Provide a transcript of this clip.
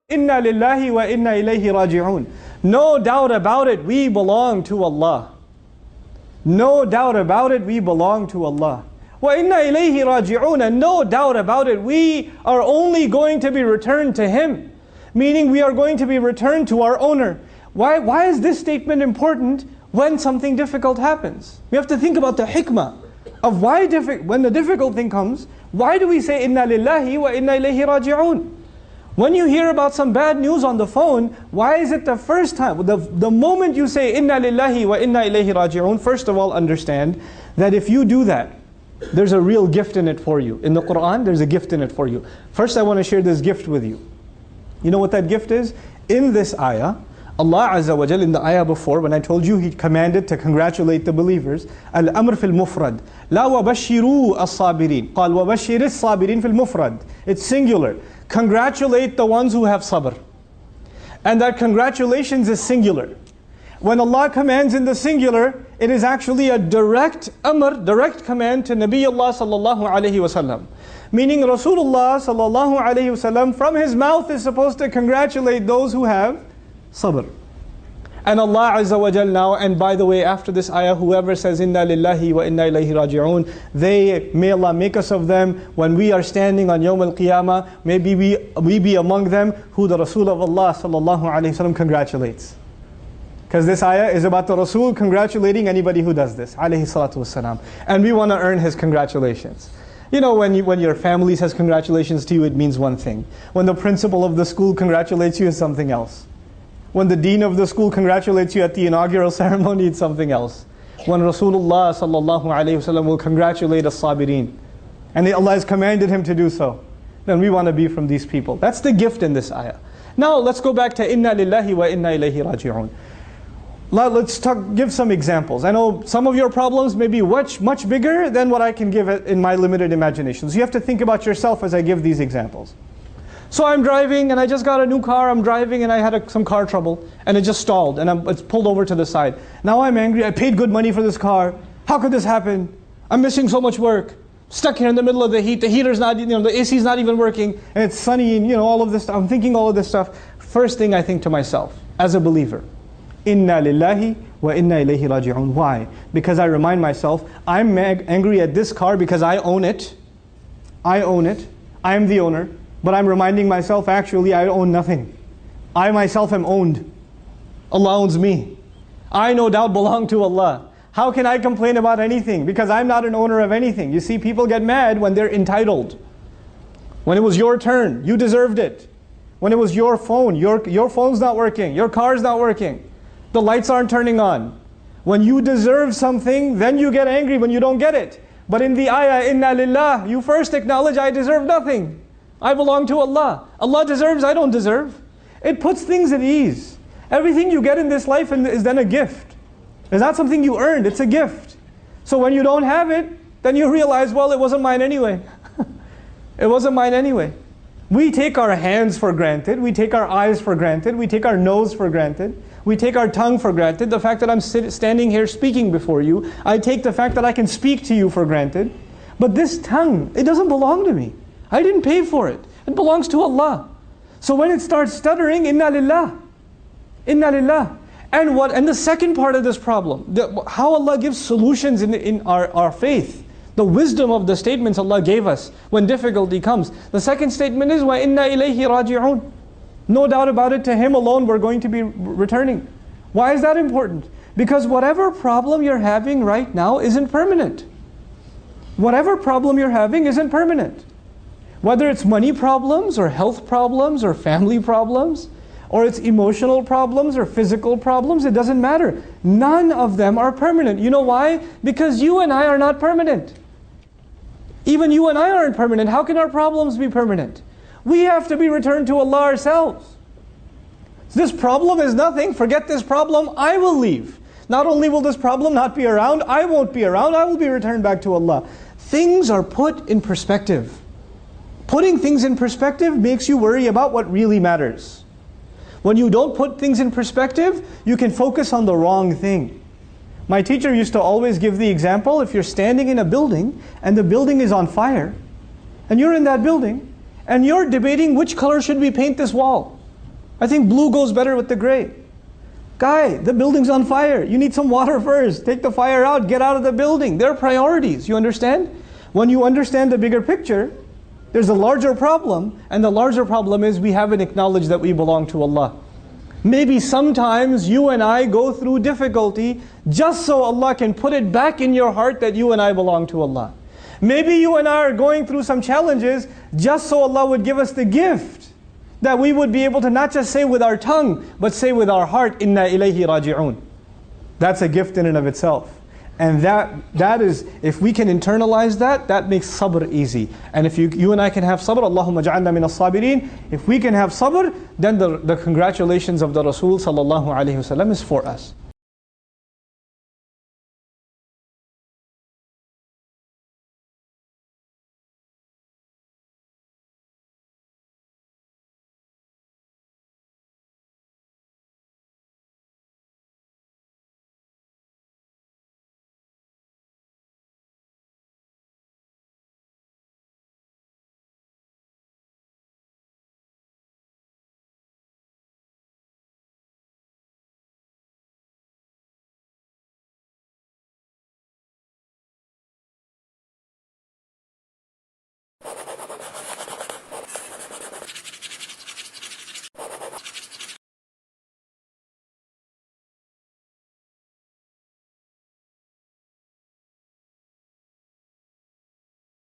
Inna lillahi wa inna ilayhi raji'un. No doubt about it, we belong to Allah. No doubt about it, we belong to Allah. Wa inna ilayhi raji'un. And no doubt about it, we are only going to be returned to Him. Meaning we are going to be returned to our owner. Why is this statement important when something difficult happens? We have to think about the hikmah of why when the difficult thing comes, why do we say inna lillahi wa inna ilayhi raji'un? When you hear about some bad news on the phone, why is it the first time, the moment you say inna lillahi wa inna ilayhi raji'un, first of all understand that if you do that, there's a real gift in it for you. In the Quran, there's a gift in it for you. First I want to share this gift with you. You know what that gift is? In this ayah, Allah Azza wa Jal, in the ayah before, when I told you He commanded to congratulate the believers, Al-Amr fil Mufrad, La wa bashiru as-sabirin, Qal wa bashir as-sabirin fil Mufrad. It's singular. Congratulate the ones who have sabr. And that congratulations is singular. When Allah commands in the singular, it is actually a direct amr, direct command to Nabiullah sallallahu alayhi wasallam. Meaning Rasulullah sallallahu alayhi wasallam from his mouth is supposed to congratulate those who have sabr. And Allah Azza wa Jal now, and by the way, after this ayah, whoever says inna lillahi wa inna ilayhi raji'un, may Allah make us of them. When we are standing on Yawm al-Qiyamah, maybe we be among them who the Rasul of Allah sallallahu alayhi wasallam congratulates. Because this ayah is about the Rasul congratulating anybody who does this, alayhi salatu wasalam. And we want to earn his congratulations. You know, when your family says congratulations to you, it means one thing. When the principal of the school congratulates you, it's something else. When the dean of the school congratulates you at the inaugural ceremony, it's something else. When Rasulullah sallallahu alayhi wasallam will congratulate as-sabirin, and Allah has commanded him to do so, then we want to be from these people. That's the gift in this ayah. Now let's go back to inna lillahi wa inna ilayhi raji'un. Let's give some examples. I know some of your problems may be much bigger than what I can give in my limited imagination. So you have to think about yourself as I give these examples. So I'm driving and I just got a new car, I'm driving and I had some car trouble and it just stalled and it's pulled over to the side. Now I'm angry, I paid good money for this car. How could this happen? I'm missing so much work. Stuck here in the middle of the heat, the heater's not, the AC's not even working, and it's sunny and all of this stuff. I'm thinking all of this stuff. First thing I think to myself, as a believer, Inna lillahi wa inna ilayhi raji'un. Why? Because I remind myself, I'm angry at this car because I own it. I own it. I am the owner. But I'm reminding myself, actually, I own nothing. I myself am owned. Allah owns me. I no doubt belong to Allah. How can I complain about anything? Because I'm not an owner of anything. You see, people get mad when they're entitled. When it was your turn, you deserved it. When it was your phone, your phone's not working, your car's not working, the lights aren't turning on. When you deserve something, then you get angry when you don't get it. But in the ayah, inna lillah, you first acknowledge, I deserve nothing. I belong to Allah. Allah deserves, I don't deserve. It puts things at ease. Everything you get in this life is then a gift. It's not something you earned, it's a gift. So when you don't have it, then you realize, well, it wasn't mine anyway. It wasn't mine anyway. We take our hands for granted, we take our eyes for granted, we take our nose for granted, we take our tongue for granted. The fact that I'm standing here speaking before you, I take the fact that I can speak to you for granted. But this tongue, it doesn't belong to me. I didn't pay for it. It belongs to Allah. So when it starts stuttering, inna lillah. Inna lillah. And the second part of this problem, how Allah gives solutions in our faith. The wisdom of the statements Allah gave us when difficulty comes. The second statement is, wa inna ilayhi raji'un. No doubt about it, to Him alone we're going to be returning. Why is that important? Because whatever problem you're having right now isn't permanent. Whatever problem you're having isn't permanent. Whether it's money problems or health problems or family problems, or it's emotional problems or physical problems, it doesn't matter. None of them are permanent. You know why? Because you and I are not permanent. Even you and I aren't permanent. How can our problems be permanent? We have to be returned to Allah ourselves. This problem is nothing. Forget this problem. I will leave. Not only will this problem not be around, I won't be around. I will be returned back to Allah. Things are put in perspective. Putting things in perspective makes you worry about what really matters. When you don't put things in perspective, you can focus on the wrong thing. My teacher used to always give the example, if you're standing in a building and the building is on fire, and you're in that building, and you're debating which color should we paint this wall. I think blue goes better with the gray. Guy, the building's on fire. You need some water first. Take the fire out, get out of the building. There are priorities, you understand? When you understand the bigger picture, there's a larger problem, and the larger problem is we haven't acknowledged that we belong to Allah. Maybe sometimes you and I go through difficulty just so Allah can put it back in your heart that you and I belong to Allah. Maybe you and I are going through some challenges just so Allah would give us the gift that we would be able to not just say with our tongue, but say with our heart, Inna ilayhi raji'un. That's a gift in and of itself. And that is, if we can internalize that, that makes sabr easy. And if you and I can have sabr, Allahumma ja'alna min as-sabirin. If we can have sabr, then the congratulations of the Rasul sallallahu alayhi wa sallam is for us.